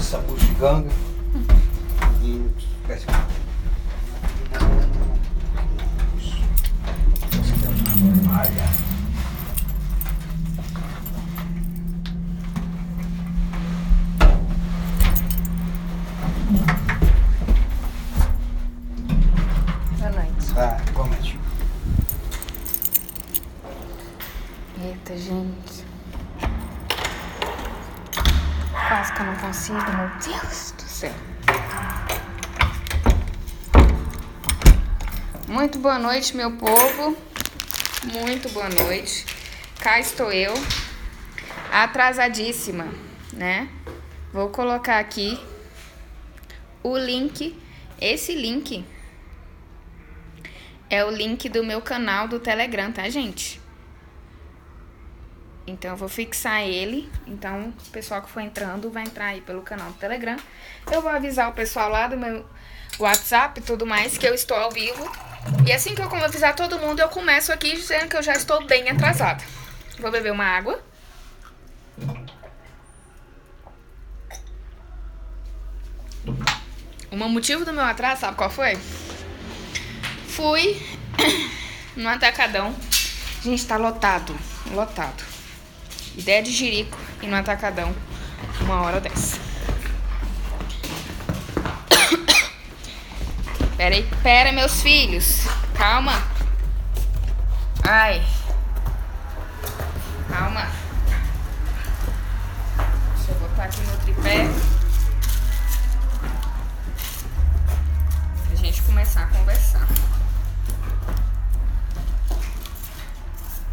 essa bugiganga. E parece que... Boa noite. Ah, igualmente. Eita, gente. Quase que eu não consigo, meu Deus do céu. Muito boa noite, meu povo. Muito boa noite. Cá estou eu, atrasadíssima, né? Vou colocar aqui o link. Esse link é o link do meu canal do Telegram, tá, gente? Então, eu vou fixar ele. Então, o pessoal que for entrando vai entrar aí pelo canal do Telegram. Eu vou avisar o pessoal lá do meu WhatsApp e tudo mais que eu estou ao vivo. E assim que eu avisar todo mundo, eu começo aqui dizendo que eu já estou bem atrasada. Vou beber uma água. O motivo do meu atraso, sabe qual foi? Fui no Atacadão. Gente, tá lotado. Lotado. Ideia de jirico ir no Atacadão uma hora dessa. Pera, meus filhos. Calma. Ai. Calma. Deixa eu botar aqui no tripé. Pra gente começar a conversar.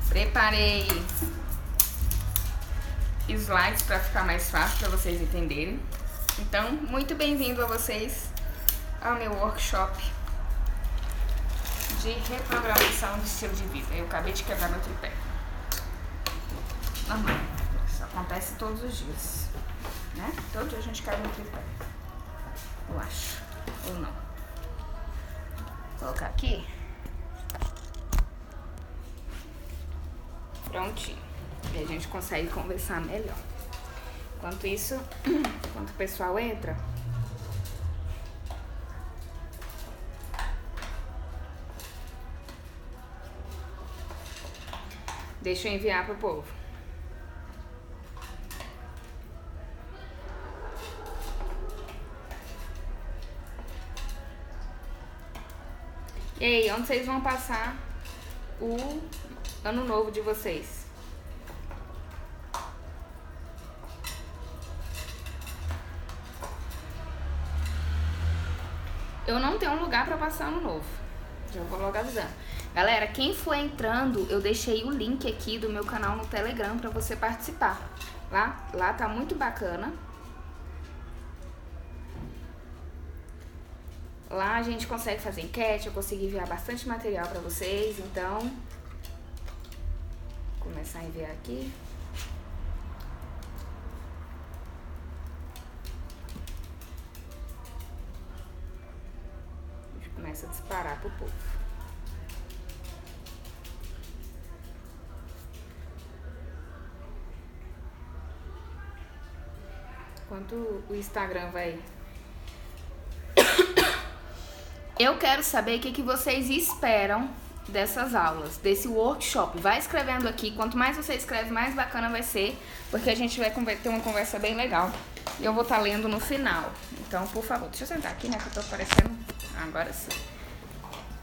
Preparei slides para ficar mais fácil para vocês entenderem. Então, muito bem-vindo a vocês ao meu workshop de reprogramação do estilo de vida. Eu acabei de quebrar meu tripé. Normal. Isso acontece todos os dias, né? Todo dia a gente quebra no tripé. Eu acho. Ou não. Vou colocar aqui. Prontinho. E a gente consegue conversar melhor. Enquanto isso, enquanto o pessoal entra, deixa eu enviar pro povo. E aí, onde vocês vão passar o ano novo de vocês? Eu não tenho um lugar pra passar ano novo. Já vou logo avisando. Galera, quem for entrando, eu deixei o link aqui do meu canal no Telegram pra você participar. Lá tá muito bacana. Lá a gente consegue fazer enquete, eu consegui enviar bastante material pra vocês, então... Vou começar a enviar aqui. Começa a disparar pro povo. Enquanto o Instagram vai... Eu quero saber o que vocês esperam dessas aulas, desse workshop. Vai escrevendo aqui. Quanto mais você escreve, mais bacana vai ser, porque a gente vai ter uma conversa bem legal. E eu vou estar lendo no final. Então, por favor, deixa eu sentar aqui, né, que eu tô aparecendo... Agora sim.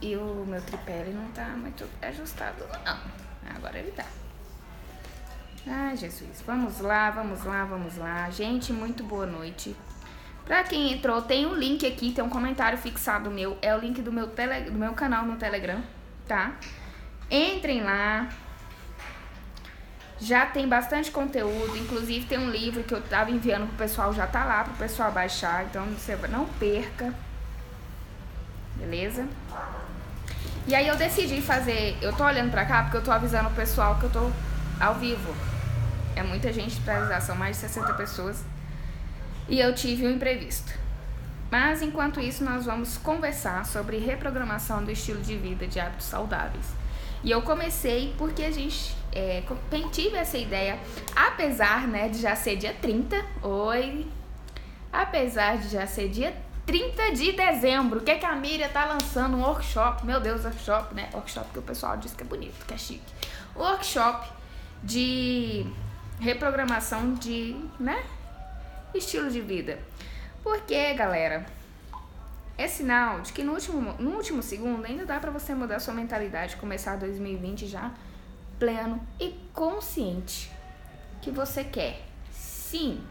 E o meu tripé, ele não tá muito ajustado, não. Agora ele tá. Ai, Jesus. Vamos lá, vamos lá, vamos lá. Gente, muito boa noite. Pra quem entrou, tem um link aqui, tem um comentário fixado meu. É o link do meu canal no Telegram, tá? Entrem lá. Já tem bastante conteúdo. Inclusive, tem um livro que eu tava enviando pro pessoal, já tá lá pro pessoal baixar. Então, você não perca. Beleza? E aí eu decidi fazer... Eu tô olhando pra cá porque eu tô avisando o pessoal que eu tô ao vivo. É muita gente pra avisar, são mais de 60 pessoas. E eu tive um imprevisto. Mas enquanto isso, nós vamos conversar sobre reprogramação do estilo de vida, de hábitos saudáveis. E eu comecei porque a gente tive essa ideia, apesar, né, de já ser dia 30. Oi, Apesar de já ser dia 30 de dezembro, o que a Miriam tá lançando? Um workshop, meu Deus, workshop, né? Workshop que o pessoal diz que é bonito, que é chique. Workshop de reprogramação de, né? Estilo de vida. Porque, galera, é sinal de que no último segundo ainda dá pra você mudar sua mentalidade, começar 2020 já pleno e consciente que você quer. Sim,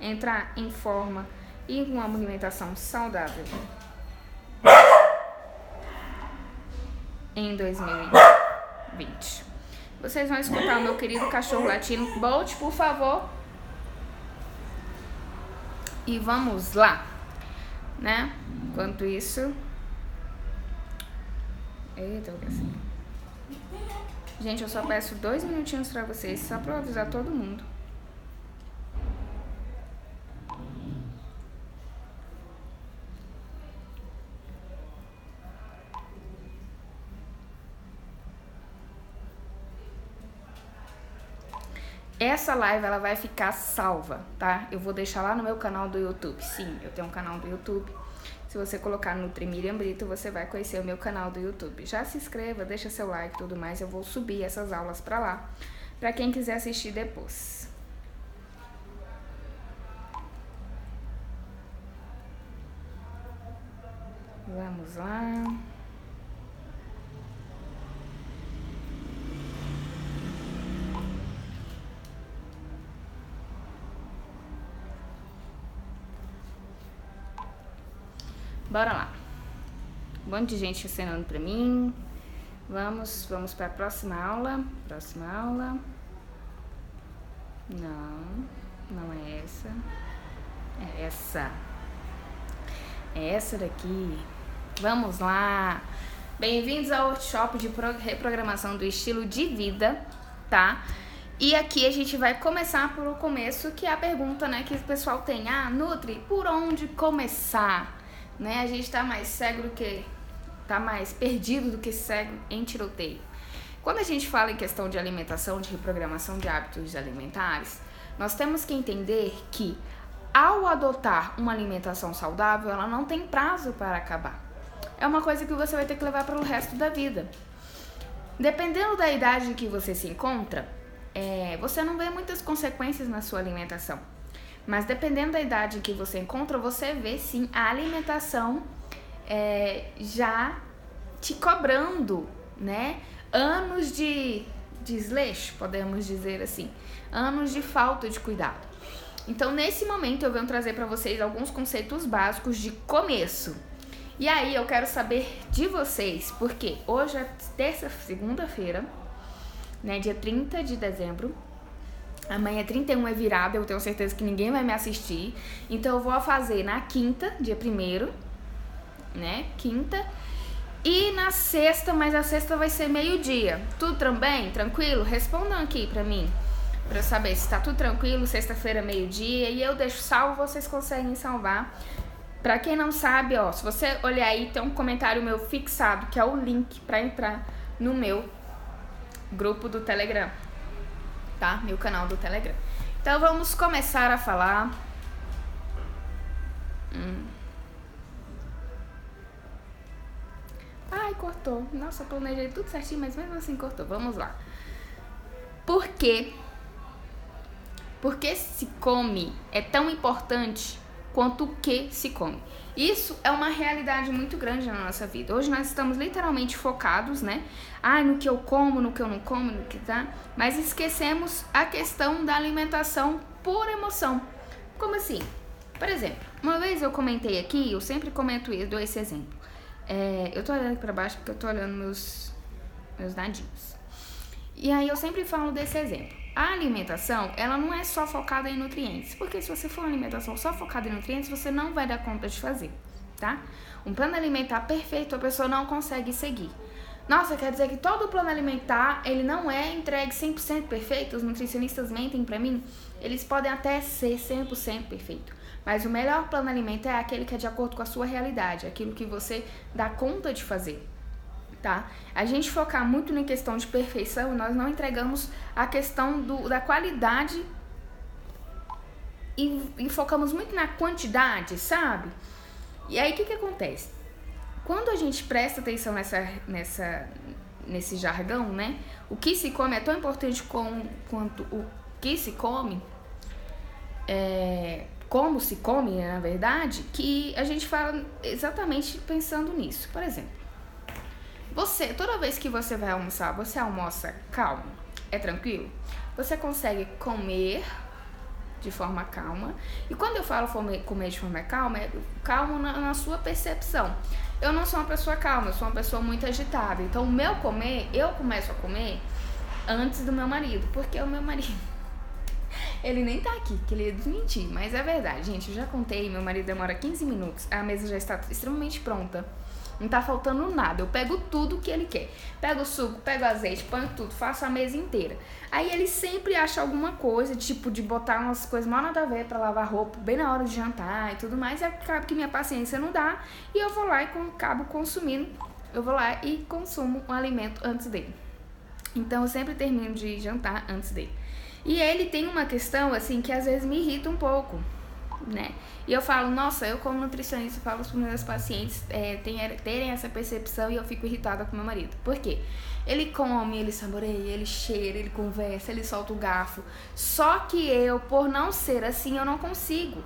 entrar em forma e com uma alimentação saudável em 2020. Vocês vão escutar o meu querido cachorro latino. Bolt, por favor. E vamos lá, né? Enquanto isso... Eita, assim. Gente, eu só peço 2 minutinhos pra vocês, só pra eu avisar todo mundo. Essa live, ela vai ficar salva, tá? Eu vou deixar lá no meu canal do YouTube. Sim, eu tenho um canal do YouTube. Se você colocar Nutri Miriam Brito, você vai conhecer o meu canal do YouTube. Já se inscreva, deixa seu like e tudo mais. Eu vou subir essas aulas pra lá, pra quem quiser assistir depois. Vamos lá. Bora lá. Um monte de gente acenando pra mim. Vamos pra próxima aula. Próxima aula. Não é essa. É essa. É essa daqui. Vamos lá. Bem-vindos ao workshop de reprogramação do estilo de vida, tá? E aqui a gente vai começar pelo começo, que é a pergunta, né, que o pessoal tem. Ah, Nutri, por onde começar? Né? A gente tá mais cego do que... tá mais perdido do que cego em tiroteio. Quando a gente fala em questão de alimentação, de reprogramação de hábitos alimentares, nós temos que entender que ao adotar uma alimentação saudável, ela não tem prazo para acabar. É uma coisa que você vai ter que levar para o resto da vida. Dependendo da idade em que você se encontra, você não vê muitas consequências na sua alimentação. Mas dependendo da idade em que você encontra, você vê sim a alimentação já te cobrando, né? Anos de desleixo, podemos dizer assim. Anos de falta de cuidado. Então, nesse momento, eu venho trazer para vocês alguns conceitos básicos de começo. E aí, eu quero saber de vocês, porque hoje é segunda-feira, né? Dia 30 de dezembro. Amanhã 31 é virada, eu tenho certeza que ninguém vai me assistir. Então, eu vou fazer na quinta, dia 1º, né? Quinta. E na sexta, mas a sexta vai ser meio-dia. Tudo bem? Tranquilo? Respondam aqui pra mim, pra eu saber se tá tudo tranquilo. Sexta-feira, meio-dia. E eu deixo salvo, vocês conseguem salvar. Pra quem não sabe, ó, se você olhar aí, tem um comentário meu fixado, que é o link pra entrar no meu grupo do Telegram. Tá? Meu canal do Telegram. Então, vamos começar a falar. Ai, cortou. Nossa, eu planejei tudo certinho, mas mesmo assim cortou. Vamos lá. Por quê? Porque se come é tão importante quanto o que se come. Isso é uma realidade muito grande na nossa vida. Hoje nós estamos literalmente focados, né? No que eu como, no que eu não como, no que tá. Mas esquecemos a questão da alimentação por emoção. Como assim? Por exemplo, uma vez eu comentei aqui, eu sempre comento e dou esse exemplo. Eu tô olhando aqui pra baixo porque eu tô olhando meus dadinhos. E aí eu sempre falo desse exemplo. A alimentação, ela não é só focada em nutrientes. Porque se você for uma alimentação só focada em nutrientes, você não vai dar conta de fazer, tá? Um plano alimentar perfeito, a pessoa não consegue seguir. Nossa, quer dizer que todo o plano alimentar, ele não é entregue 100% perfeito? Os nutricionistas mentem pra mim? Eles podem até ser 100% perfeito. Mas o melhor plano alimentar é aquele que é de acordo com a sua realidade, aquilo que você dá conta de fazer, tá? A gente focar muito na questão de perfeição, nós não entregamos a questão da qualidade e focamos muito na quantidade, sabe? E aí, o que acontece? Quando a gente presta atenção nesse jargão, né? O que se come é tão importante quanto o que se come, como se come, na verdade, que a gente fala exatamente pensando nisso. Por exemplo, toda vez que você vai almoçar, você almoça calmo? É tranquilo? Você consegue comer de forma calma? E quando eu falo comer de forma calma, é calmo na sua percepção. Eu não sou uma pessoa calma, eu sou uma pessoa muito agitada. Então, eu começo a comer antes do meu marido, porque o meu marido, ele nem tá aqui, que ele ia desmentir, mas é verdade, gente, eu já contei, meu marido demora 15 minutos, a mesa já está extremamente pronta, não tá faltando nada, eu pego tudo que ele quer, pego o suco, pego o azeite, ponho tudo, faço a mesa inteira. Aí ele sempre acha alguma coisa, tipo de botar umas coisas mal nada a ver pra lavar roupa, bem na hora de jantar e tudo mais, e acaba que minha paciência não dá, e eu vou lá e acabo consumindo, eu vou lá e consumo um alimento antes dele. Então eu sempre termino de jantar antes dele. E ele tem uma questão, assim, que às vezes me irrita um pouco, né? E eu falo, nossa, eu como nutricionista falo para os meus pacientes terem essa percepção, e eu fico irritada com meu marido. Por quê? Ele come, ele saboreia, ele cheira, ele conversa, ele solta o garfo. Só que eu, por não ser assim, eu não consigo.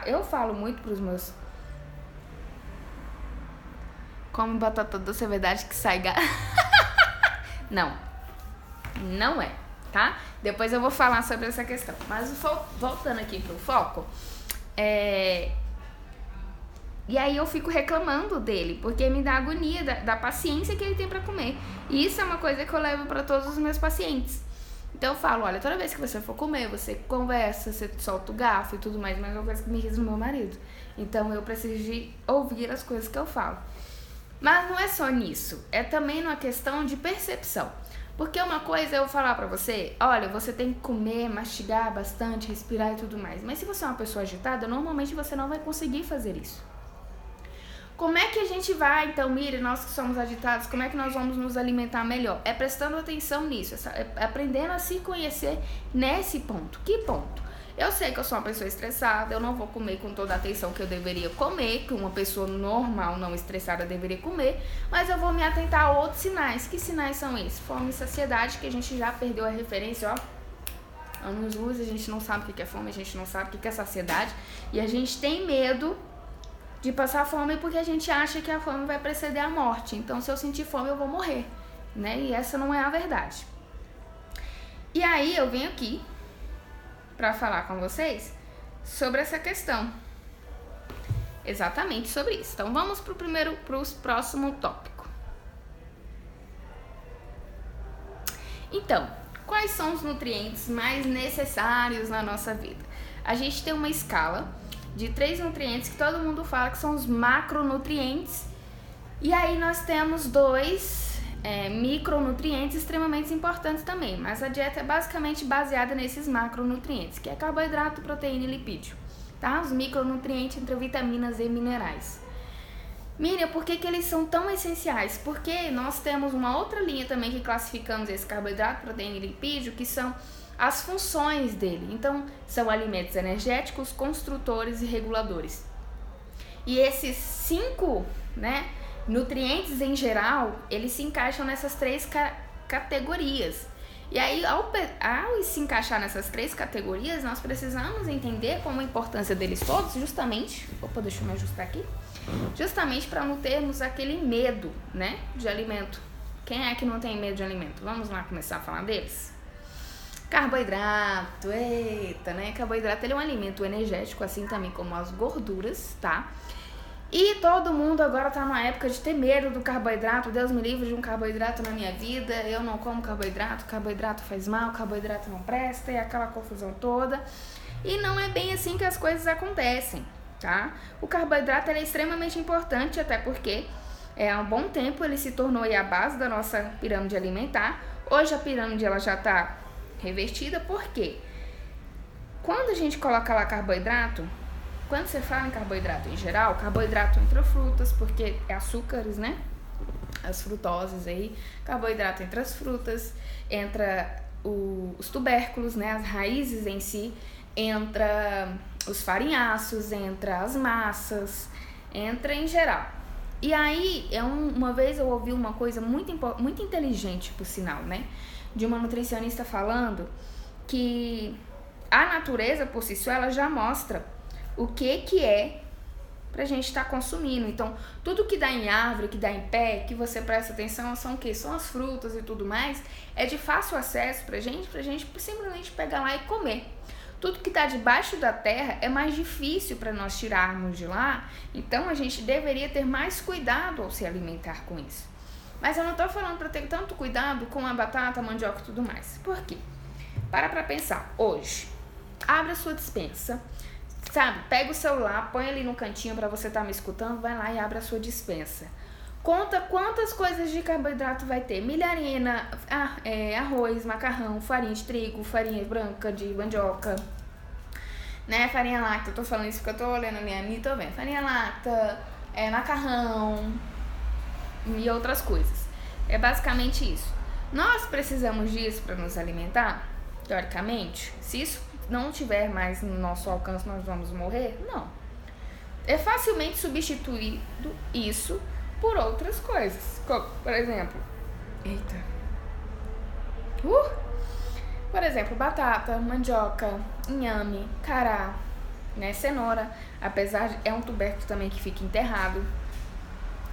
Eu falo muito pros meus... Come batata doce, é verdade que sai gato? Não é, tá? Depois eu vou falar sobre essa questão. Mas voltando aqui pro foco, e aí eu fico reclamando dele, porque me dá agonia da paciência que ele tem pra comer. E isso é uma coisa que eu levo pra todos os meus pacientes. Então eu falo, olha, toda vez que você for comer, você conversa, você solta o garfo e tudo mais, mas é uma coisa que me irrita no meu marido. Então eu preciso de ouvir as coisas que eu falo. Mas não é só nisso, é também uma questão de percepção. Porque uma coisa é eu falar pra você, olha, você tem que comer, mastigar bastante, respirar e tudo mais. Mas se você é uma pessoa agitada, normalmente você não vai conseguir fazer isso. Como é que a gente vai, então, Miriam, nós que somos agitados, como é que nós vamos nos alimentar melhor? É prestando atenção nisso, aprendendo a se conhecer nesse ponto. Que ponto? Eu sei que eu sou uma pessoa estressada, eu não vou comer com toda a atenção que eu deveria comer, que uma pessoa normal, não estressada, deveria comer, mas eu vou me atentar a outros sinais. Que sinais são esses? Fome e saciedade, que a gente já perdeu a referência, ó. Anos-luz, a gente não sabe o que é fome, a gente não sabe o que é saciedade, e a gente tem medo de passar fome porque a gente acha que a fome vai preceder a morte. Então, se eu sentir fome, eu vou morrer, né? E essa não é a verdade. E aí, eu venho aqui para falar com vocês sobre essa questão. Exatamente sobre isso. Então, vamos pro próximo tópico. Então, quais são os nutrientes mais necessários na nossa vida? A gente tem uma escala de 3 nutrientes que todo mundo fala que são os macronutrientes. E aí nós temos 2 micronutrientes extremamente importantes também. Mas a dieta é basicamente baseada nesses macronutrientes, que é carboidrato, proteína e lipídio. Tá? Os micronutrientes entre vitaminas e minerais. Miriam, por que eles são tão essenciais? Porque nós temos uma outra linha também que classificamos esse carboidrato, proteína e lipídio, que são as funções dele. Então, são alimentos energéticos, construtores e reguladores. E esses 5, né, nutrientes em geral, eles se encaixam nessas 3 categorias. E aí, ao se encaixar nessas 3 categorias, nós precisamos entender como a importância deles todos, justamente... Opa, deixa eu me ajustar aqui. Justamente para não termos aquele medo, né, de alimento. Quem é que não tem medo de alimento? Vamos lá começar a falar deles? Carboidrato, eita, né? Carboidrato, ele é um alimento energético, assim também como as gorduras, tá? E todo mundo agora tá numa época de ter medo do carboidrato. Deus me livre de um carboidrato na minha vida. Eu não como carboidrato faz mal, carboidrato não presta, e aquela confusão toda. E não é bem assim que as coisas acontecem, tá? O carboidrato, ele é extremamente importante, até porque há um bom tempo ele se tornou aí a base da nossa pirâmide alimentar. Hoje a pirâmide ela já tá revertida, por quê? Quando a gente coloca lá carboidrato, quando você fala em carboidrato em geral, carboidrato entra frutas, porque é açúcares, né? As frutoses aí, carboidrato entre as frutas, entra os tubérculos, né? As raízes em si, entra os farinhaços, entra as massas, entra em geral. E aí, uma vez eu ouvi uma coisa muito inteligente, por sinal, né? De uma nutricionista falando que a natureza, por si só, ela já mostra o que é pra gente estar consumindo. Então, tudo que dá em árvore, que dá em pé, que você presta atenção, são o quê? São as frutas e tudo mais. É de fácil acesso pra gente simplesmente pegar lá e comer. Tudo que está debaixo da terra é mais difícil para nós tirarmos de lá, então a gente deveria ter mais cuidado ao se alimentar com isso. Mas eu não estou falando para ter tanto cuidado com a batata, a mandioca e tudo mais. Por quê? Para pensar. Hoje, abre a sua despensa, sabe? Pega o celular, põe ali no cantinho para você estar me escutando, vai lá e abre a sua despensa. Conta quantas coisas de carboidrato vai ter. Milharina, arroz, macarrão, farinha de trigo, farinha branca de mandioca, né? Farinha láctea, eu tô falando isso porque eu tô olhando ali a Anitta, tô vendo. Farinha láctea, macarrão e outras coisas. É basicamente isso. Nós precisamos disso para nos alimentar, teoricamente. Se isso não tiver mais no nosso alcance, nós vamos morrer? Não. É facilmente substituído isso por outras coisas, como, por exemplo, por exemplo, batata, mandioca, inhame, cará, né, cenoura, apesar de é um tubérculo também que fica enterrado.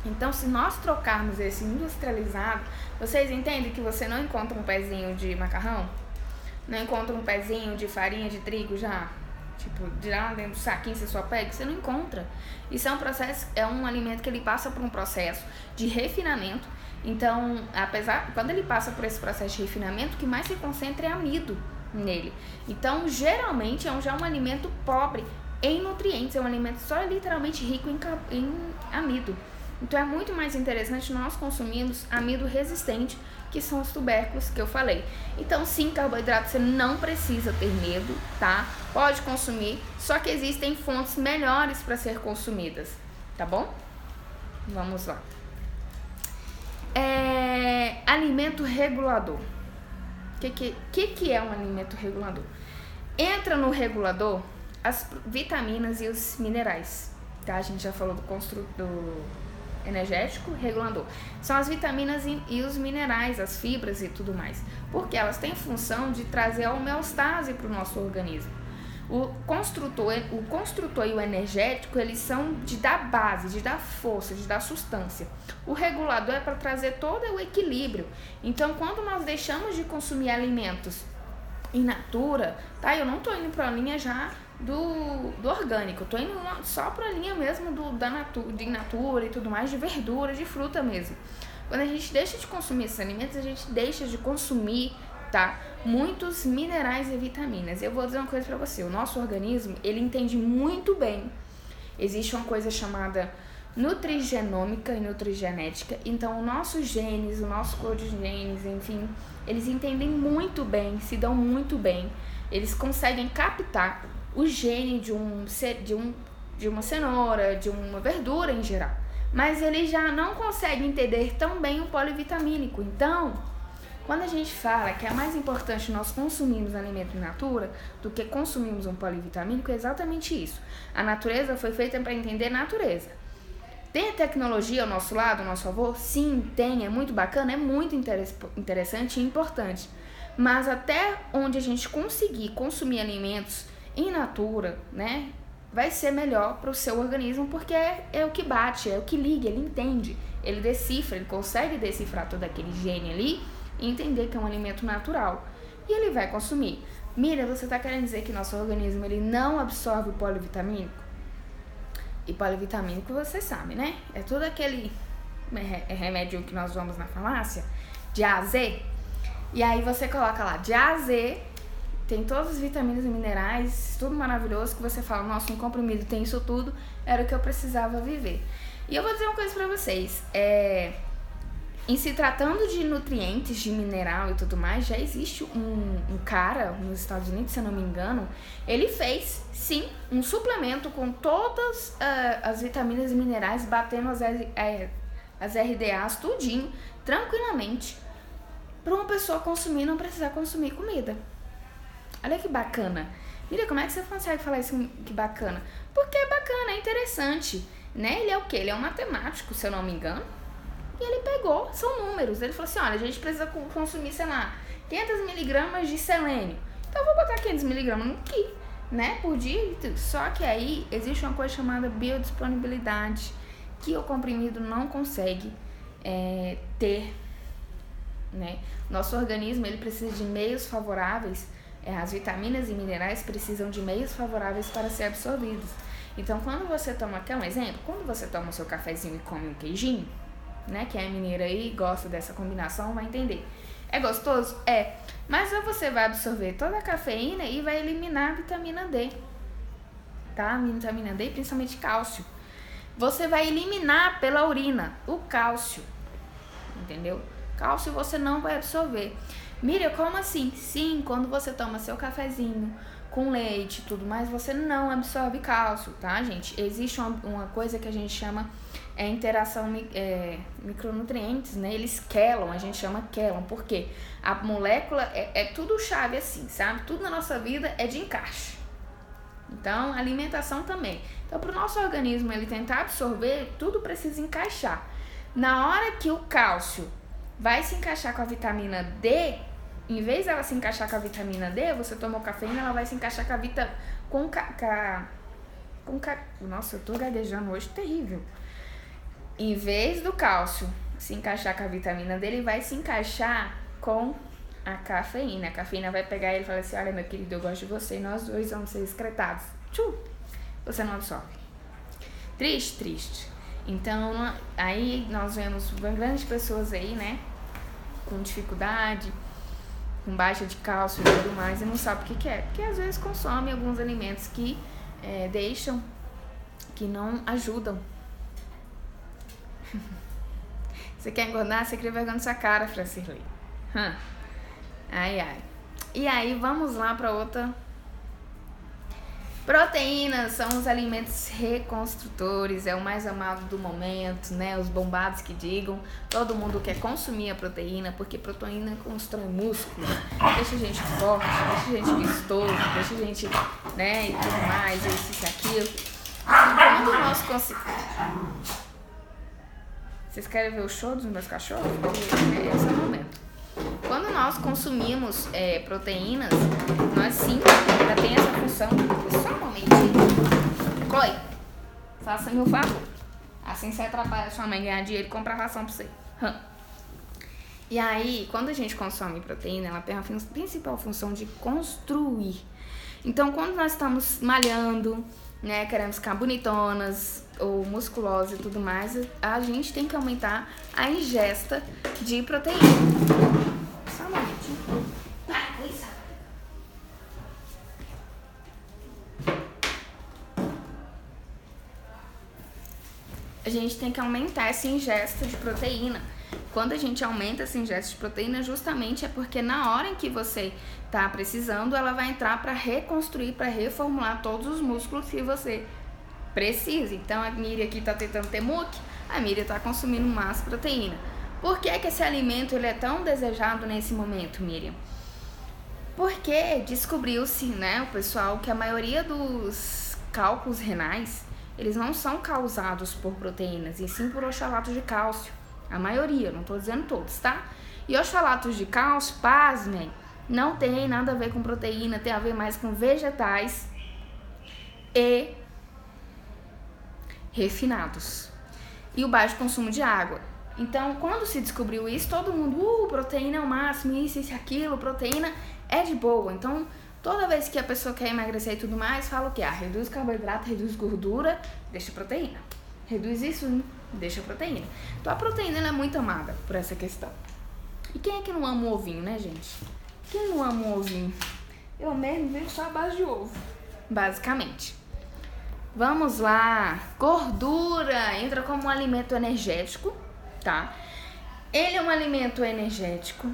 Então, se nós trocarmos esse industrializado, vocês entendem que você não encontra um pezinho de macarrão? Não encontra um pezinho de farinha de trigo já? Tipo, de lá dentro do saquinho você só pega, você não encontra. Isso é um processo, é um alimento que ele passa por um processo de refinamento. Então, quando ele passa por esse processo de refinamento, o que mais se concentra é amido nele. Então, geralmente, já um alimento pobre em nutrientes, é um alimento só literalmente rico em amido. Então, é muito mais interessante nós consumirmos amido resistente, que são os tubérculos que eu falei. Então, sim, carboidrato você não precisa ter medo, tá? Pode consumir, só que existem fontes melhores para ser consumidas, tá bom? Vamos lá. Alimento regulador. O que é um alimento regulador? Entra no regulador as vitaminas e os minerais, tá? A gente já falou do energético, regulador. São as vitaminas e os minerais, as fibras e tudo mais, porque elas têm função de trazer a homeostase para o nosso organismo. O construtor e o energético, eles são de dar base, de dar força, de dar sustância. O regulador é para trazer todo o equilíbrio. Então, quando nós deixamos de consumir alimentos in natura, tá? Eu não tô indo para a linha já do orgânico, eu tô indo só para a linha mesmo de in natura e tudo mais, de verdura, de fruta mesmo. Quando a gente deixa de consumir esses alimentos, a gente deixa de consumir, tá, muitos minerais e vitaminas. Eu vou dizer uma coisa para você, o nosso organismo, ele entende muito bem. Existe uma coisa chamada nutrigenômica e nutrigenética. Então, os nossos genes, o nosso código de genes, enfim, eles entendem muito bem, se dão muito bem. Eles conseguem captar o gene de uma cenoura, de uma verdura em geral. Mas eles já não conseguem entender tão bem o polivitamínico. Então, quando a gente fala que é mais importante nós consumirmos alimento in natura do que consumirmos um polivitamínico, é exatamente isso. A natureza foi feita para entender natureza. Tem a tecnologia ao nosso lado, ao nosso favor? Sim, tem, é muito bacana, é muito interessante e importante. Mas até onde a gente conseguir consumir alimentos in natura, né, vai ser melhor para o seu organismo, porque é o que bate, é o que liga, ele entende, ele decifra, ele consegue decifrar todo aquele gene ali e entender que é um alimento natural. E ele vai consumir. Miriam, você está querendo dizer que nosso organismo ele não absorve o polivitamínico? E polivitamínico você sabe, né? É todo aquele remédio que nós vamos na farmácia, de A a Z. E aí você coloca lá, de A a Z, tem todas as vitaminas e minerais, tudo maravilhoso, que você fala, nossa, um comprimido tem isso tudo, era o que eu precisava viver. E eu vou dizer uma coisa pra vocês, em se tratando de nutrientes, de mineral e tudo mais, já existe um cara nos Estados Unidos, se eu não me engano, ele fez, sim, um suplemento com todas as vitaminas e minerais, batendo as RDAs, tudinho, tranquilamente, para uma pessoa consumir, não precisar consumir comida. Olha que bacana. Mira, como é que você consegue falar isso que bacana? Porque é bacana, é interessante, né? Ele é o quê? Ele é um matemático, se eu não me engano. E ele pegou, são números. Ele falou assim, olha, a gente precisa consumir, sei lá, 500 miligramas de selênio. Então eu vou botar 500 miligramas no QI, né, por dia. Só que aí existe uma coisa chamada biodisponibilidade, que o comprimido não consegue ter, né? Nosso organismo, ele precisa de meios favoráveis, as vitaminas e minerais precisam de meios favoráveis para ser absorvidos. Então, quando você toma, quer um exemplo? Quando você toma o seu cafezinho e come um queijinho, né, que é mineira aí, gosta dessa combinação, vai entender. É gostoso? É. Mas você vai absorver toda a cafeína e vai eliminar a vitamina D, tá? A vitamina D, principalmente cálcio. Você vai eliminar pela urina o cálcio, entendeu? Cálcio você não vai absorver. Miriam, como assim? Sim, quando você toma seu cafezinho com leite e tudo mais, você não absorve cálcio, tá, gente? Existe uma coisa que a gente chama interação micronutrientes, né? Eles quelam, a gente chama quelam, porque a molécula é tudo chave assim, sabe? Tudo na nossa vida é de encaixe. Então, a alimentação também. Então, para o nosso organismo ele tentar absorver, tudo precisa encaixar. Na hora que o cálcio vai se encaixar com a vitamina D, em vez dela se encaixar com a vitamina D, você tomou cafeína, ela vai se encaixar com a vitamina... Nossa, eu tô gaguejando hoje, terrível. Em vez do cálcio se encaixar com a vitamina D, ele vai se encaixar com a cafeína. A cafeína vai pegar ele e falar assim, olha, meu querido, eu gosto de você, e nós dois vamos ser excretados. Você não absorve. Triste, triste. Então, aí nós vemos grandes pessoas aí, né, com dificuldade, com baixa de cálcio e tudo mais, e não sabe o que é. Porque às vezes consome alguns alimentos que deixam, que não ajudam. Você quer engordar? Você cria vergonha na sua cara, Francirley. Ai, ai. E aí, vamos lá para outra. Proteínas são os alimentos reconstrutores, é o mais amado do momento, né? Os bombados que digam. Todo mundo quer consumir a proteína, porque proteína constrói músculo, deixa a gente forte, deixa a gente vistoso, deixa a gente, né, e tudo mais, isso e aquilo. Quando nós conseguimos... Vocês querem ver o show dos meus cachorros? Esse é o momento. Quando nós consumimos proteínas, nós sim, ela tem essa função. Só um momentinho. Chloe, faça-me um favor. Assim você atrapalha a sua mãe ganhar dinheiro e comprar ração pra você. E aí, quando a gente consome proteína, ela tem a principal função de construir. Então, quando nós estamos malhando, né, queremos ficar bonitonas ou musculosas e tudo mais, a gente tem que aumentar a ingesta de proteína. Só um momentinho. A gente tem que aumentar essa ingesta de proteína. Quando a gente aumenta essa ingesta de proteína, justamente é porque na hora em que você tá precisando, ela vai entrar para reconstruir, para reformular todos os músculos que você precisa. Então a Miriam aqui tá tentando ter muque, a Miriam tá consumindo mais proteína. Por que que esse alimento ele é tão desejado nesse momento, Miriam? Porque descobriu-se, né, o pessoal, que a maioria dos cálculos renais, eles não são causados por proteínas, e sim por oxalatos de cálcio. A maioria, não tô dizendo todos, tá? E oxalatos de cálcio, pasmem, não tem nada a ver com proteína, tem a ver mais com vegetais e refinados. E o baixo consumo de água. Então, quando se descobriu isso, todo mundo, proteína é o máximo, isso, aquilo, proteína é de boa. Então, toda vez que a pessoa quer emagrecer e tudo mais, fala o quê? Reduz carboidrato, reduz gordura, deixa proteína. Reduz isso, deixa proteína. Então, a proteína ela é muito amada por essa questão. E quem é que não ama um ovinho, né, gente? Quem não ama um ovinho? Eu mesmo vivo só a base de ovo, basicamente. Vamos lá. Gordura entra como um alimento energético, tá? Ele é um alimento energético,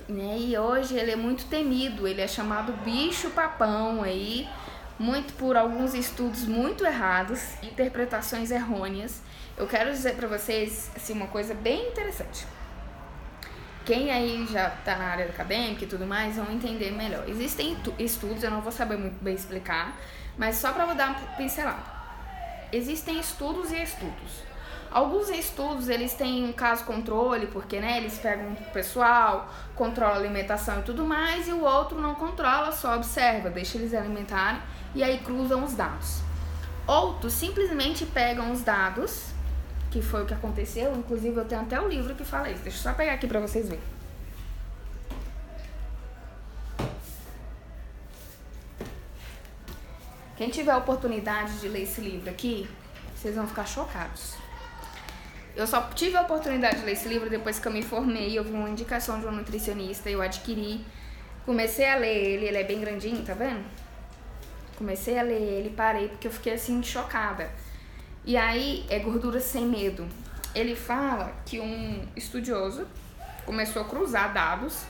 né? E hoje ele é muito temido. Ele é chamado bicho-papão aí, muito por alguns estudos muito errados, interpretações errôneas. Eu quero dizer pra vocês assim, uma coisa bem interessante. quem aí já tá na área acadêmica e tudo mais vão entender melhor. Existem estudos, eu não vou saber muito bem explicar, mas só para dar uma pincelada. Existem estudos e estudos. Alguns estudos, eles têm um caso controle, porque, né, eles pegam o pessoal, controla a alimentação e tudo mais, e o outro não controla, só observa, deixa eles alimentarem, e aí cruzam os dados. Outros simplesmente pegam os dados, que foi o que aconteceu, inclusive eu tenho até o livro que fala isso, deixa eu só pegar aqui pra vocês verem. Quem tiver a oportunidade de ler esse livro aqui, vocês vão ficar chocados. Eu só tive a oportunidade de ler esse livro depois que eu me formei, eu vi uma indicação de um nutricionista, eu adquiri, comecei a ler ele, ele é bem grandinho, tá vendo? Comecei a ler ele, parei porque eu fiquei assim chocada. E aí é Gordura Sem Medo. Ele fala que um estudioso começou a cruzar dados,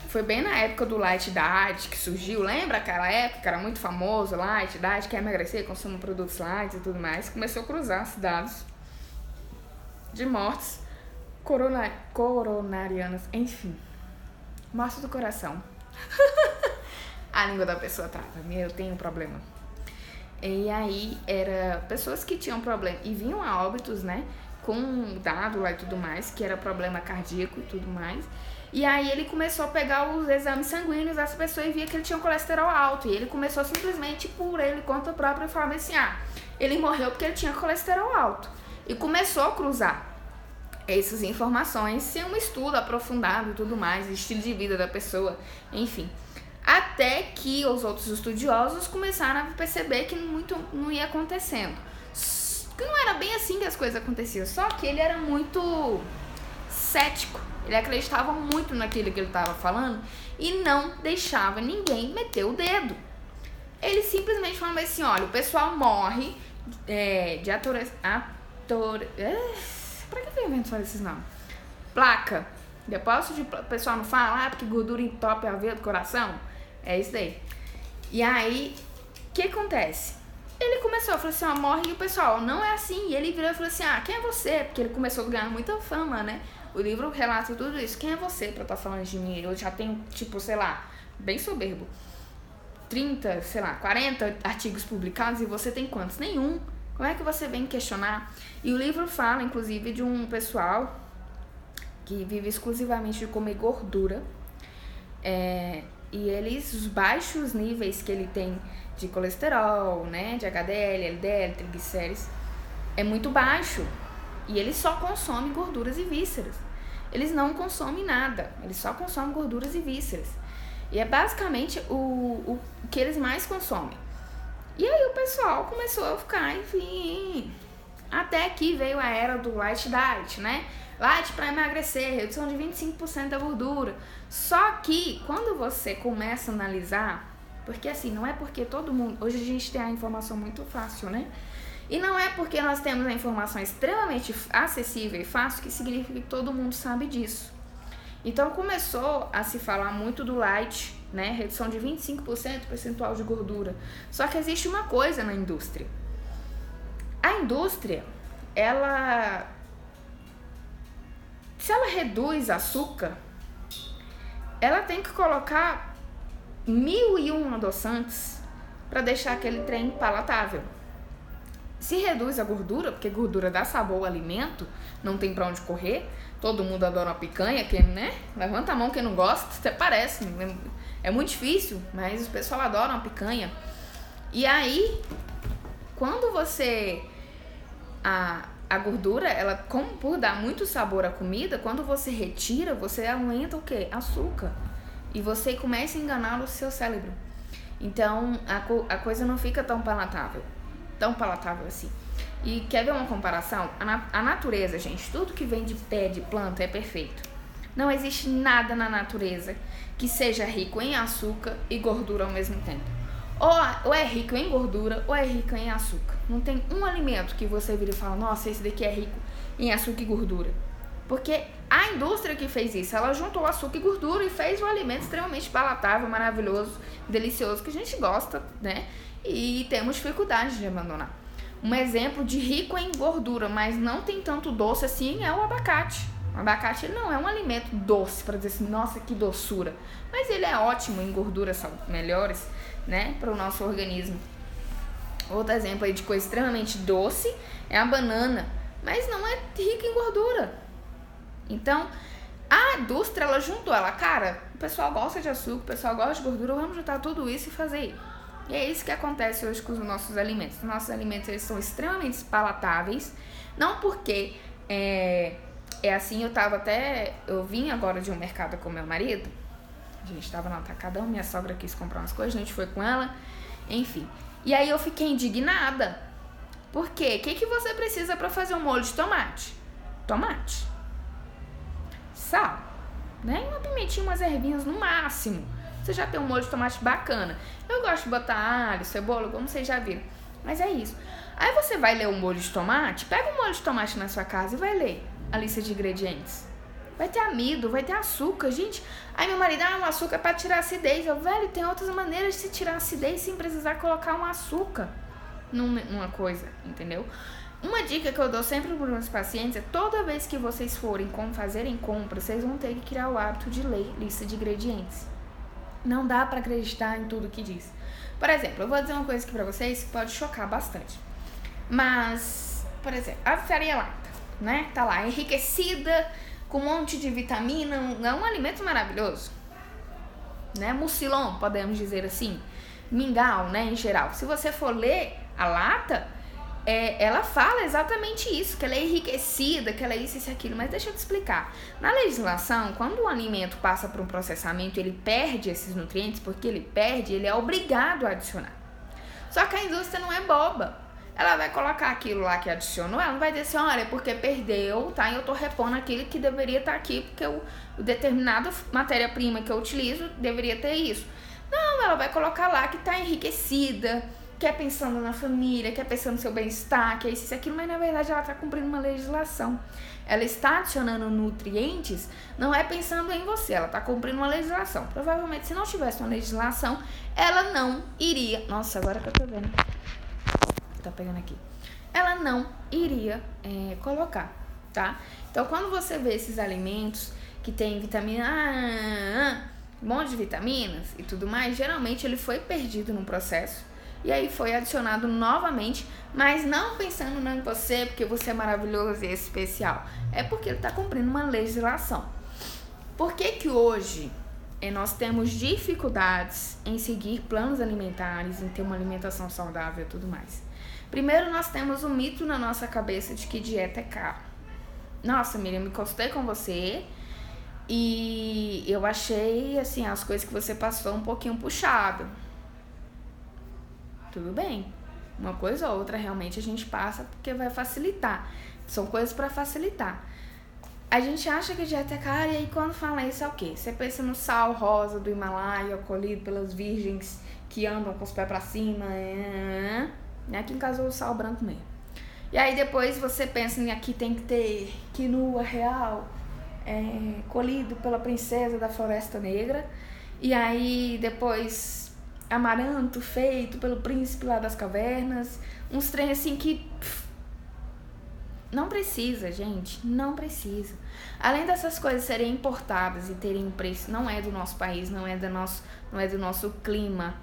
foi bem na época do Light Diet que surgiu, lembra aquela época que era muito famoso, Light Diet, quer emagrecer, consome produtos light e tudo mais, começou a cruzar os dados de mortes coronarianas, enfim, morte do coração. A língua da pessoa trava, eu tenho um problema. E aí, era pessoas que tinham problema e vinham a óbitos, né, com dado lá e tudo mais, que era problema cardíaco e tudo mais. E aí ele começou a pegar os exames sanguíneos dessa pessoa e via que ele tinha um colesterol alto. E ele começou simplesmente por ele, conta própria, e falava assim, ele morreu porque ele tinha colesterol alto. E começou a cruzar essas informações sem um estudo aprofundado e tudo mais, estilo de vida da pessoa, enfim. Até que os outros estudiosos começaram a perceber que muito não ia acontecendo. Que não era bem assim que as coisas aconteciam, só que ele era muito cético. Ele acreditava muito naquilo que ele estava falando e não deixava ninguém meter o dedo. Ele simplesmente falava assim, olha, o pessoal morre de pra que eu invento falar esses nomes? Placa. Depósito de o pessoal não fala, porque gordura entope a veia do coração. É isso daí. E aí, o que acontece? Ele começou a falar assim, morre e o pessoal, não é assim. E ele virou e falou assim, quem é você? Porque ele começou a ganhar muita fama, né? O livro relata tudo isso. Quem é você pra estar falando de mim? Eu já tenho, tipo, sei lá, bem soberbo, 30, sei lá, 40 artigos publicados e você tem quantos? Nenhum. Como é que você vem questionar? E o livro fala, inclusive, de um pessoal que vive exclusivamente de comer gordura. E eles, os baixos níveis que ele tem de colesterol, né, de HDL, LDL, triglicéridos, é muito baixo. E eles só consomem gorduras e vísceras. Eles não consomem nada, eles só consomem gorduras e vísceras. E é basicamente o que eles mais consomem. E aí o pessoal começou a ficar, enfim, até que veio a era do Light Diet, né? Light para emagrecer, redução de 25% da gordura. Só que quando você começa a analisar, porque assim, não é porque todo mundo, hoje a gente tem a informação muito fácil, né? E não é porque nós temos a informação extremamente acessível e fácil que significa que todo mundo sabe disso. Então começou a se falar muito do light, né? Redução de 25% percentual de gordura. Só que existe uma coisa na indústria. A indústria, se ela reduz açúcar, ela tem que colocar 1001 adoçantes para deixar aquele trem palatável. Se reduz a gordura, porque gordura dá sabor ao alimento, não tem pra onde correr. Todo mundo adora uma picanha, né? Levanta a mão quem não gosta, até parece. É muito difícil, mas o pessoal adora uma picanha. E aí, quando você... A gordura, ela, como por dar muito sabor à comida, quando você retira, você aumenta o quê? Açúcar. E você começa a enganar o seu cérebro. Então, a coisa não fica tão palatável assim. E quer ver uma comparação? A natureza, gente, tudo que vem de pé de planta é perfeito. Não existe nada na natureza que seja rico em açúcar e gordura ao mesmo tempo. Ou é rico em gordura ou é rico em açúcar. Não tem um alimento que você vira e fala, nossa, esse daqui é rico em açúcar e gordura. Porque a indústria que fez isso, ela juntou açúcar e gordura e fez um alimento extremamente palatável, maravilhoso, delicioso, que a gente gosta, né? E temos dificuldade de abandonar. Um exemplo de rico em gordura, mas não tem tanto doce assim, é o abacate. O abacate ele não é um alimento doce para dizer assim, nossa, que doçura. Mas ele é ótimo em gorduras melhores, né, para o nosso organismo. Outro exemplo aí de coisa extremamente doce é a banana, mas não é rica em gordura. Então, a indústria, ela juntou, cara, o pessoal gosta de açúcar, o pessoal gosta de gordura, vamos juntar tudo isso e fazer. E é isso que acontece hoje com os nossos alimentos. Os nossos alimentos, eles são extremamente palatáveis, não porque é assim, eu vim agora de um mercado com meu marido, a gente estava no atacadão, minha sogra quis comprar umas coisas, a gente foi com ela, enfim. E aí eu fiquei indignada. Por quê? O que você precisa para fazer um molho de tomate? Tomate. Sal, né? Uma pimentinha, umas ervinhas no máximo. Você já tem um molho de tomate bacana. Eu gosto de botar alho, cebola, como vocês já viram. Mas é isso. Aí você vai ler o molho de tomate, pega um molho de tomate na sua casa e vai ler a lista de ingredientes. Vai ter amido, vai ter açúcar, gente. Aí meu marido, um açúcar para tirar acidez. Velho, tem outras maneiras de se tirar acidez sem precisar colocar um açúcar numa coisa, entendeu? Uma dica que eu dou sempre para os meus pacientes é toda vez que vocês forem fazerem compras, vocês vão ter que criar o hábito de ler lista de ingredientes. Não dá para acreditar em tudo que diz. Por exemplo, eu vou dizer uma coisa aqui para vocês que pode chocar bastante. Mas, por exemplo, a farinha láctea, né? Tá lá, enriquecida com um monte de vitamina, é um alimento maravilhoso, né? Mucilon, podemos dizer assim, mingau, né, em geral. Se você for ler a lata, ela fala exatamente isso, que ela é enriquecida, que ela é isso e aquilo, mas deixa eu te explicar. Na legislação, quando o alimento passa por um processamento, ele perde esses nutrientes, porque ele é obrigado a adicionar. Só que a indústria não é boba. Ela vai colocar aquilo lá que adicionou, ela não vai dizer assim, olha, porque perdeu, tá? E eu tô repondo aquilo que deveria estar aqui, porque o determinada matéria-prima que eu utilizo deveria ter isso. Não, ela vai colocar lá que tá enriquecida, que é pensando na família, que é pensando no seu bem-estar, que é isso e aquilo, mas na verdade ela tá cumprindo uma legislação. Ela está adicionando nutrientes, não é pensando em você, ela tá cumprindo uma legislação. Provavelmente, se não tivesse uma legislação, ela não iria... Nossa, agora que eu tô vendo... Tá pegando aqui. Ela não iria colocar, tá? Então, quando você vê esses alimentos que tem vitamina um monte de vitaminas e tudo mais, geralmente ele foi perdido no processo e aí foi adicionado novamente, mas não pensando em você, porque você é maravilhoso e especial. É porque ele tá cumprindo uma legislação. Por que que hoje nós temos dificuldades em seguir planos alimentares, em ter uma alimentação saudável e tudo mais? Primeiro, nós temos um mito na nossa cabeça de que dieta é caro. Nossa, Miriam, me encostei com você e eu achei, assim, as coisas que você passou um pouquinho puxado. Tudo bem. Uma coisa ou outra realmente a gente passa porque vai facilitar. São coisas para facilitar. A gente acha que dieta é cara e aí quando fala isso é o quê? Você pensa no sal rosa do Himalaia, colhido pelas virgens que andam com os pés pra cima. Aqui em casa o sal branco mesmo. E aí depois você pensa em aqui tem que ter quinua real, colhido pela princesa da Floresta Negra. E aí depois amaranto feito pelo príncipe lá das cavernas. Uns trem assim que... Não precisa, gente, não precisa. Além dessas coisas serem importadas e terem um preço, não é do nosso país, não é do nosso clima.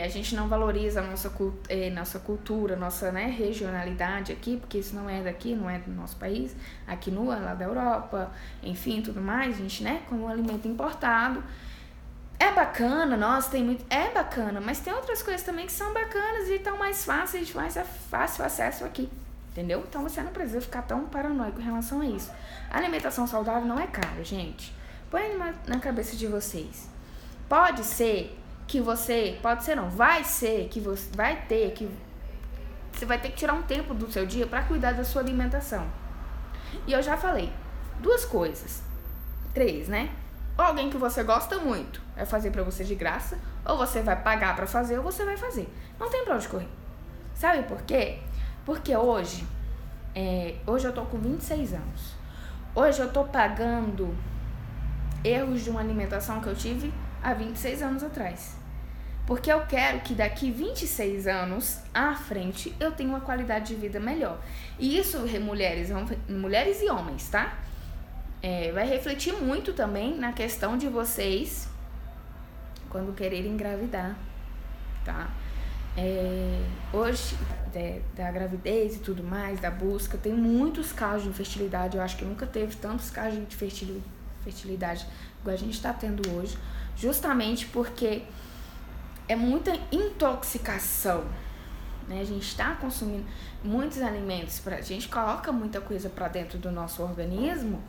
A gente não valoriza a nossa cultura, nossa, né, regionalidade aqui, porque isso não é daqui, não é do nosso país, aqui lá da Europa, enfim, tudo mais, gente, né, como um alimento importado. É bacana, nossa, tem muito, é bacana, mas tem outras coisas também que são bacanas e estão mais fáceis, de mais fácil acesso aqui, entendeu? Então você não precisa ficar tão paranoico em relação a isso. A alimentação saudável não é cara, gente. Põe na cabeça de vocês. Pode ser que você, vai ser que você vai ter que tirar um tempo do seu dia para cuidar da sua alimentação. E eu já falei, 2 coisas, 3, né? Ou alguém que você gosta muito vai fazer para você de graça, ou você vai pagar para fazer, ou você vai fazer. Não tem pra onde correr. Sabe por quê? Porque hoje eu tô com 26 anos. Hoje eu tô pagando erros de uma alimentação que eu tive há 26 anos atrás. Porque eu quero que daqui 26 anos à frente eu tenha uma qualidade de vida melhor. E isso, mulheres e homens, tá? vai refletir muito também na questão de vocês quando quererem engravidar, tá? Hoje, da gravidez e tudo mais, da busca, tem muitos casos de infertilidade. Eu acho que nunca teve tantos casos de fertilidade igual a gente está tendo hoje, justamente porque é muita intoxicação, né? A gente está consumindo muitos alimentos, a gente coloca muita coisa para dentro do nosso organismo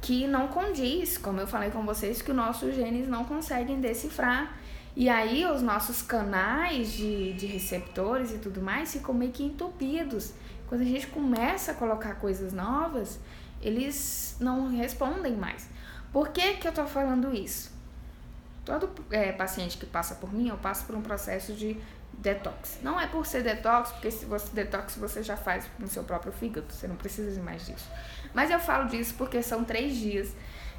que não condiz, como eu falei com vocês, que os nossos genes não conseguem decifrar. E aí os nossos canais de receptores e tudo mais ficam meio que entupidos. Quando a gente começa a colocar coisas novas, eles não respondem mais. Por que que eu tô falando isso? Todo paciente que passa por mim, eu passo por um processo de detox. Não é por ser detox, porque se você detox você já faz no seu próprio fígado, você não precisa de mais disso. Mas eu falo disso porque são 3 dias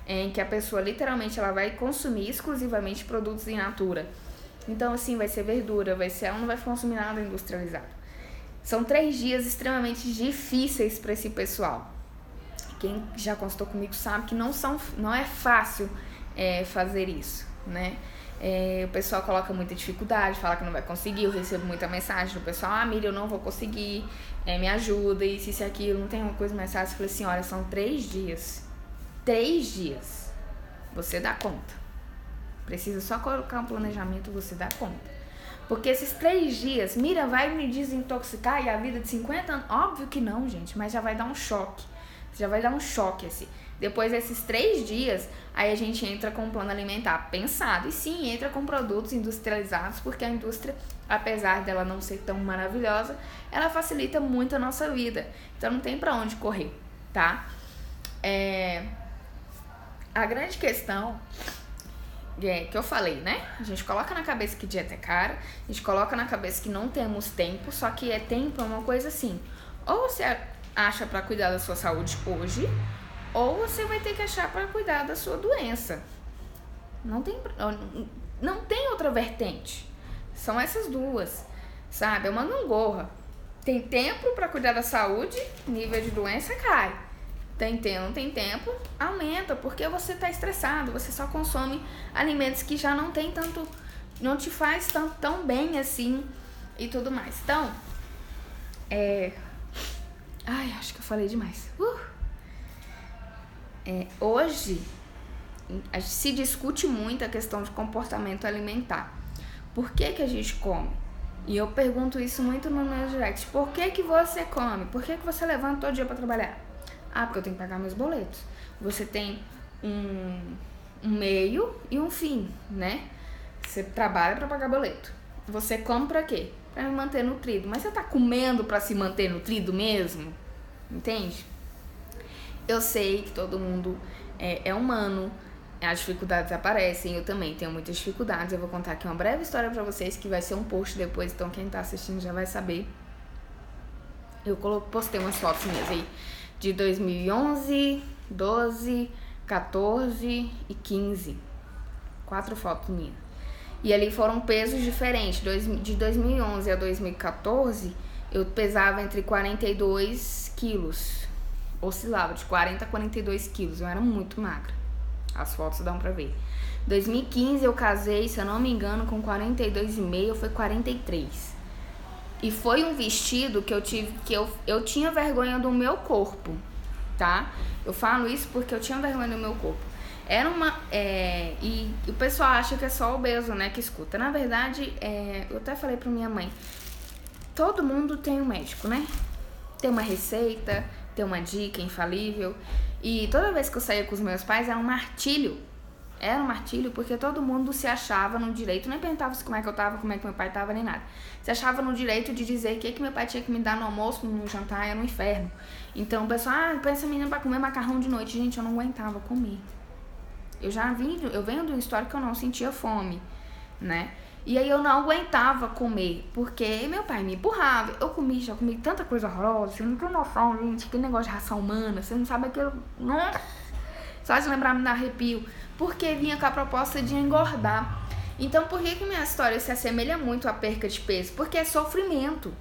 em que a pessoa literalmente ela vai consumir exclusivamente produtos in natura. Então assim, vai ser verdura, ela não vai consumir nada industrializado. São 3 dias extremamente difíceis para esse pessoal. Quem já consultou comigo sabe que não é fácil fazer isso, né? O pessoal coloca muita dificuldade, fala que não vai conseguir. Eu recebo muita mensagem do pessoal: Miriam, eu não vou conseguir, me ajuda, isso e aquilo. Não tem uma coisa mais fácil. Eu falei assim: olha, são 3 dias. 3 dias. Você dá conta. Precisa só colocar um planejamento, você dá conta. Porque esses 3 dias, Miriam, vai me desintoxicar e a vida de 50 anos? Óbvio que não, gente, mas já vai dar um choque. Já vai dar um choque, assim. Depois desses 3 dias, aí a gente entra com um plano alimentar pensado. E sim, entra com produtos industrializados, porque a indústria, apesar dela não ser tão maravilhosa, ela facilita muito a nossa vida. Então não tem pra onde correr, tá? A grande questão que eu falei, né? A gente coloca na cabeça que dieta é cara, a gente coloca na cabeça que não temos tempo, só que tempo é uma coisa assim. Ou você acha pra cuidar da sua saúde hoje, ou você vai ter que achar para cuidar da sua doença. Não tem outra vertente. São essas duas, sabe? É uma gangorra. Tem tempo para cuidar da saúde, nível de doença cai. Não tem tempo, aumenta, porque você tá estressado, você só consome alimentos que já não tem tanto, não te faz tão bem assim e tudo mais. Então, acho que eu falei demais. Hoje se discute muito a questão de comportamento alimentar. Por que que a gente come? E eu pergunto isso muito no meu direct. Por que que você come? Por que que você levanta todo dia para trabalhar? Porque eu tenho que pagar meus boletos. Você tem um meio e um fim, né? Você trabalha para pagar boleto. Você come para quê? Para me manter nutrido. Mas você tá comendo para se manter nutrido mesmo? Entende? Eu sei que todo mundo é humano, as dificuldades aparecem, eu também tenho muitas dificuldades. Eu vou contar aqui uma breve história pra vocês, que vai ser um post depois, então quem tá assistindo já vai saber. Eu postei umas fotos minhas aí de 2011, 12, 14 e 15. 4 fotos minhas. E ali foram pesos diferentes. De 2011 a 2014, eu pesava entre 42 quilos. Oscilava de 40 a 42 quilos. Eu era muito magra. As fotos dão pra ver. 2015 eu casei, se eu não me engano, com 42,5, foi 43. E foi um vestido que eu tinha vergonha do meu corpo, tá? Eu falo isso porque eu tinha vergonha do meu corpo. Era uma... e o pessoal acha que é só obeso, né, que escuta. Na verdade, eu até falei pra minha mãe, todo mundo tem um médico, né? Tem uma receita, tem uma dica infalível. E toda vez que eu saía com os meus pais era um martírio. Era um martírio porque todo mundo se achava no direito, nem perguntava como é que eu tava, como é que meu pai tava, nem nada. Se achava no direito de dizer o que meu pai tinha que me dar no almoço, no jantar, era um inferno. Então o pessoal, pensa menina pra comer macarrão de noite. Gente, eu não aguentava comer. Eu venho de uma história que eu não sentia fome, né? E aí eu não aguentava comer, porque meu pai me empurrava. Já comi tanta coisa horrorosa, você não tem noção, gente, aquele negócio de raça humana, você não sabe aquilo. Nossa! Só de lembrar me dá arrepio. Porque vinha com a proposta de engordar. Então por que minha história se assemelha muito à perca de peso? Porque é sofrimento,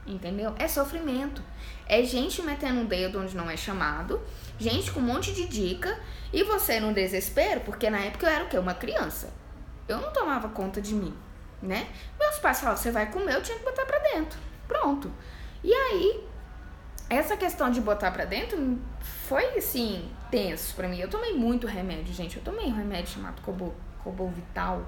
entendeu? É sofrimento. É gente metendo o dedo onde não é chamado gente com um monte de dica, e você no desespero, porque na época eu era o quê? Uma criança. Eu não tomava conta de mim, né? Meus pais falavam, você vai comer, eu tinha que botar pra dentro. Pronto. E aí, essa questão de botar pra dentro foi, assim, tenso pra mim. Eu tomei muito remédio, gente. Eu tomei um remédio chamado Cobovital.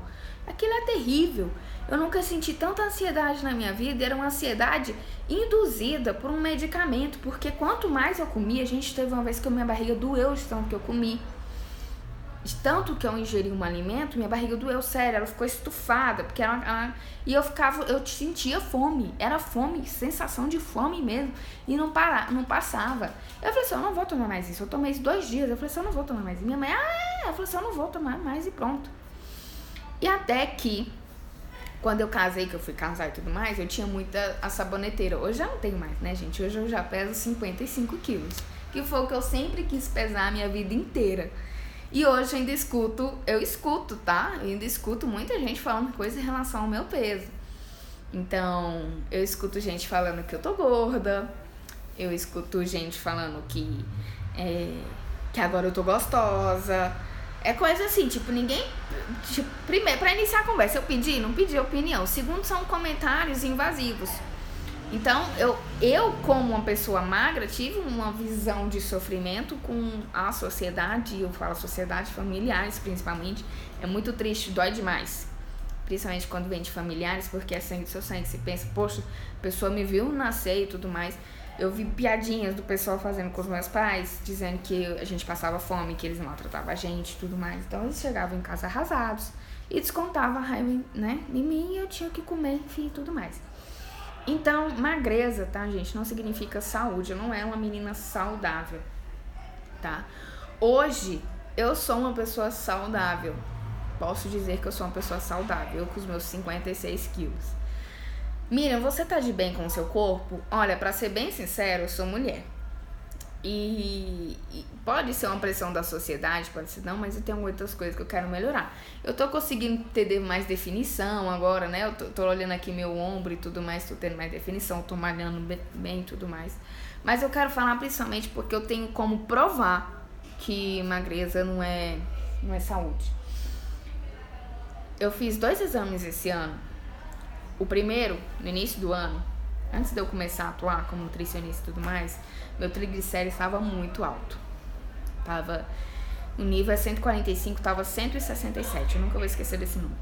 Aquilo é terrível. Eu nunca senti tanta ansiedade na minha vida. Era uma ansiedade induzida por um medicamento. Porque quanto mais eu comia, gente, teve uma vez que minha barriga doeu de tanto que eu comi. De tanto que eu ingeri um alimento, minha barriga doeu, sério, ela ficou estufada, porque e eu sentia fome, era fome, sensação de fome mesmo, e não passava. Eu falei assim, eu não vou tomar mais isso, eu tomei isso 2 dias, eu falei assim, eu não vou tomar mais. E minha mãe, eu falei assim, eu não vou tomar mais e pronto. E até que, quando eu casei, que eu fui casar e tudo mais, eu tinha muita a saboneteira. Hoje eu já não tenho mais, né, gente? Hoje eu já peso 55 quilos, que foi o que eu sempre quis pesar a minha vida inteira. E hoje eu ainda escuto, tá? Eu ainda escuto muita gente falando coisa em relação ao meu peso. Então, eu escuto gente falando que eu tô gorda, eu escuto gente falando que agora eu tô gostosa. É coisa assim, tipo, ninguém... Tipo, primeiro, pra iniciar a conversa, não pedi opinião. Segundo, são comentários invasivos. Então, eu como uma pessoa magra, tive uma visão de sofrimento com a sociedade, eu falo sociedade, familiares principalmente, é muito triste, dói demais, principalmente quando vem de familiares, porque é sangue do seu sangue, você pensa, poxa, a pessoa me viu nascer e tudo mais. Eu vi piadinhas do pessoal fazendo com os meus pais, dizendo que a gente passava fome, que eles maltratavam a gente e tudo mais, então eles chegavam em casa arrasados e descontavam a raiva, né, em mim, e eu tinha que comer, enfim, e tudo mais. Então, magreza, tá, gente, não significa saúde. Eu não é uma menina saudável, tá? Hoje, eu sou uma pessoa saudável. Posso dizer que eu sou uma pessoa saudável, eu com os meus 56 quilos. Miriam, você tá de bem com o seu corpo? Olha, pra ser bem sincero, eu sou mulher. E pode ser uma pressão da sociedade, pode ser não, mas eu tenho muitas coisas que eu quero melhorar. Eu tô conseguindo ter mais definição agora, né? Eu tô olhando aqui meu ombro e tudo mais, tô tendo mais definição, tô malhando bem e tudo mais. Mas eu quero falar principalmente porque eu tenho como provar que magreza não é saúde. Eu fiz 2 exames esse ano. O primeiro, no início do ano, antes de eu começar a atuar como nutricionista e tudo mais, meu triglicérides estava muito alto. O nível é 145, estava 167. Eu nunca vou esquecer desse número.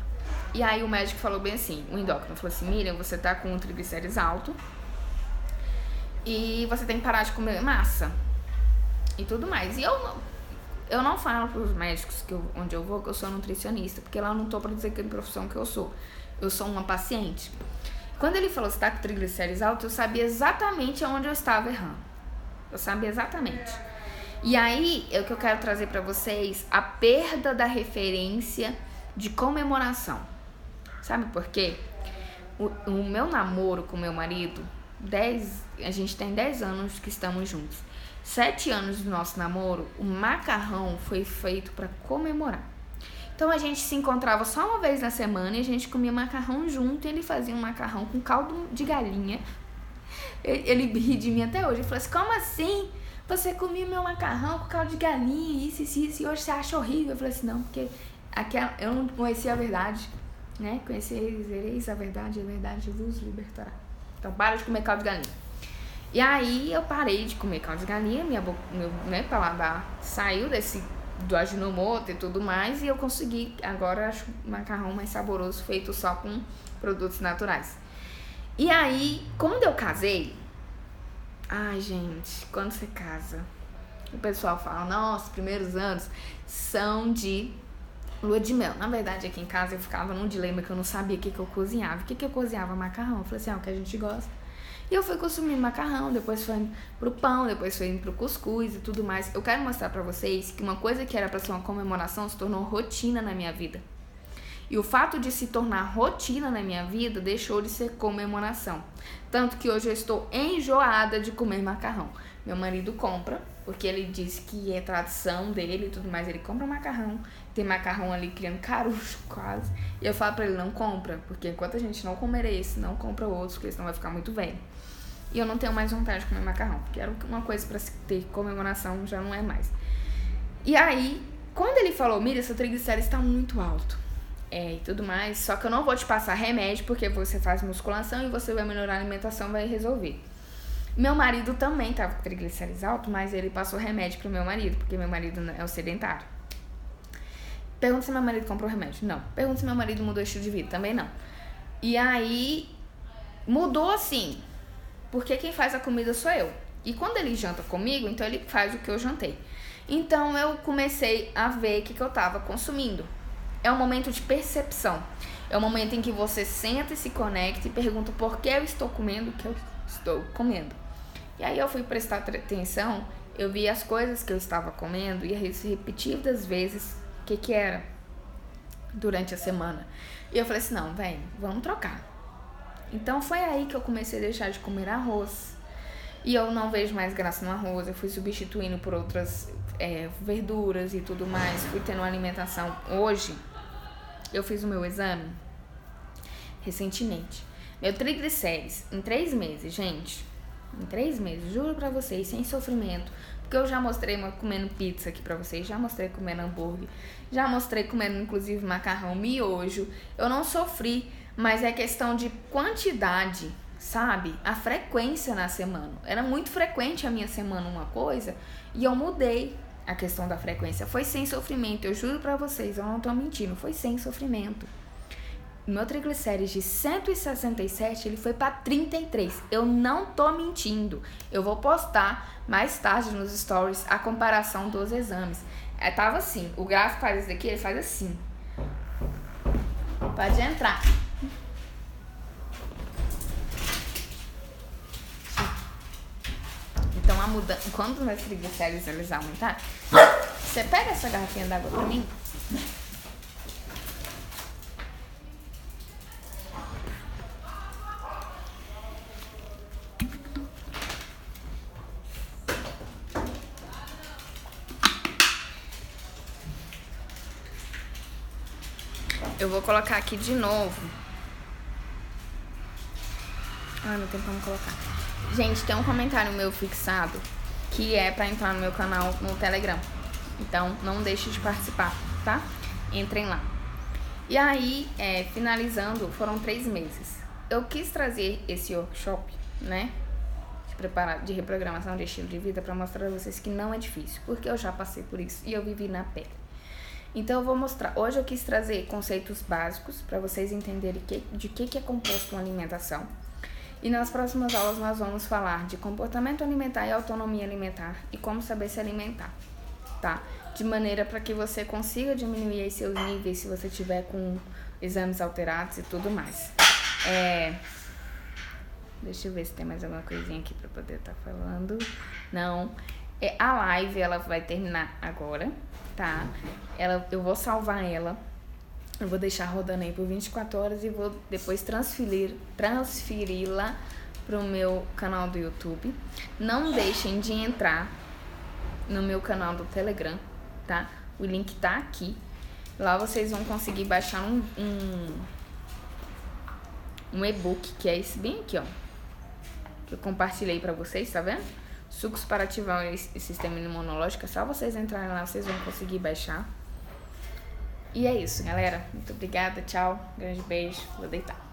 E aí o médico falou bem assim, o endócrino falou assim, Miriam, você tá com um triglicérides alto e você tem que parar de comer massa e tudo mais. E eu não falo pros médicos onde eu vou que eu sou nutricionista, porque lá eu não tô pra dizer que profissão que eu sou. Eu sou uma paciente. Quando ele falou, você tá com triglicérides alto, eu sabia exatamente onde eu estava errando. Eu sabia exatamente. E aí, é o que eu quero trazer pra vocês, a perda da referência de comemoração. Sabe por quê? O meu namoro com meu marido, a gente tem 10 anos que estamos juntos. 7 anos do nosso namoro, o macarrão foi feito pra comemorar. Então a gente se encontrava só uma vez na semana e a gente comia macarrão junto, e ele fazia um macarrão com caldo de galinha. Ele ri de mim até hoje, ele falou assim, como assim? Você comia meu macarrão com caldo de galinha, isso, e hoje você acha horrível? Eu falei assim, não, porque eu não conhecia a verdade, né? Conhecereis a verdade vos libertará. Então para de comer caldo de galinha. E aí eu parei de comer caldo de galinha, meu paladar saiu do Ajinomoto e tudo mais, e eu consegui, agora acho o macarrão mais saboroso feito só com produtos naturais. E aí, quando eu casei, ai gente, quando você casa, o pessoal fala, nossa, os primeiros anos são de lua de mel. Na verdade, aqui em casa eu ficava num dilema que eu não sabia o que eu cozinhava. O que eu cozinhava? Macarrão. Eu falei assim, o que a gente gosta. E eu fui consumir macarrão, depois foi pro pão, depois foi pro cuscuz e tudo mais. Eu quero mostrar pra vocês que uma coisa que era pra ser uma comemoração se tornou rotina na minha vida. E o fato de se tornar rotina na minha vida deixou de ser comemoração. Tanto que hoje eu estou enjoada de comer macarrão. Meu marido compra, porque ele diz que é tradição dele e tudo mais. Ele compra macarrão, tem macarrão ali criando carucho quase. E eu falo pra ele, não compra, porque enquanto a gente não comer esse, não compra outros, porque senão vai ficar muito velho. e eu não tenho mais vontade de comer macarrão, porque era uma coisa pra se ter comemoração, já não é mais. E aí, quando ele falou, Miriam, seu triglicérides tá muito alto, e tudo mais, só que eu não vou te passar remédio, porque você faz musculação e você vai melhorar a alimentação, vai resolver. Meu marido também tava com triglicérides alto, mas ele passou remédio pro meu marido, porque meu marido é o sedentário. Pergunta se meu marido comprou remédio. Não. Pergunta se meu marido mudou o estilo de vida. Também não. E aí, mudou assim, porque quem faz a comida sou eu. E quando ele janta comigo, então ele faz o que eu jantei. Então eu comecei a ver o que eu tava consumindo. É um momento de percepção. É um momento em que você senta e se conecta e pergunta por que eu estou comendo o que eu estou comendo. E aí eu fui prestar atenção, eu vi as coisas que eu estava comendo e repetidas vezes o que era durante a semana. E eu falei assim, não, velho, vamos trocar. Então foi aí que eu comecei a deixar de comer arroz. E eu não vejo mais graça no arroz, eu fui substituindo por outras verduras e tudo mais, fui tendo uma alimentação. Hoje, eu fiz o meu exame recentemente. Meu triglicérides, em 3 meses, gente, em 3 meses, juro pra vocês, sem sofrimento, porque eu já mostrei comendo pizza aqui pra vocês, já mostrei comendo hambúrguer, já mostrei comendo inclusive macarrão, miojo, eu não sofri, mas é questão de quantidade, sabe? A frequência na semana, era muito frequente a minha semana uma coisa, e eu mudei a questão da frequência, foi sem sofrimento, eu juro pra vocês, eu não tô mentindo, foi sem sofrimento. Meu triglicérides de 167, ele foi pra 33. Eu não tô mentindo. Eu vou postar mais tarde nos stories a comparação dos exames. Tava assim, o gráfico faz isso daqui, ele faz assim. Pode entrar. Então a mudança, quando os meus triglicérides eles aumentaram, você pega essa garrafinha d'água pra mim? Eu vou colocar aqui de novo. Ah, não tem como colocar. Gente, tem um comentário meu fixado que é pra entrar no meu canal no Telegram. Então, não deixe de participar, tá? Entrem lá. E aí, finalizando, foram 3 meses. Eu quis trazer esse workshop, né? De reprogramação de estilo de vida pra mostrar pra vocês que não é difícil. Porque eu já passei por isso e eu vivi na pele. Então eu vou mostrar, hoje eu quis trazer conceitos básicos para vocês entenderem de que é composto uma alimentação. E nas próximas aulas nós vamos falar de comportamento alimentar e autonomia alimentar e como saber se alimentar, tá? De maneira para que você consiga diminuir aí seus níveis se você tiver com exames alterados e tudo mais. Deixa eu ver se tem mais alguma coisinha aqui para poder estar falando. Não. A live ela vai terminar agora, tá? Eu vou salvar ela, eu vou deixar rodando aí por 24 horas e vou depois transferi-la pro meu canal do YouTube. Não deixem de entrar no meu canal do Telegram, tá? O link tá aqui. Lá vocês vão conseguir baixar um e-book, que é esse bem aqui, ó. Que eu compartilhei pra vocês, tá vendo? Sucos para ativar o sistema imunológico, é só vocês entrarem lá, vocês vão conseguir baixar. E é isso, galera. Muito obrigada, tchau. Grande beijo, vou deitar.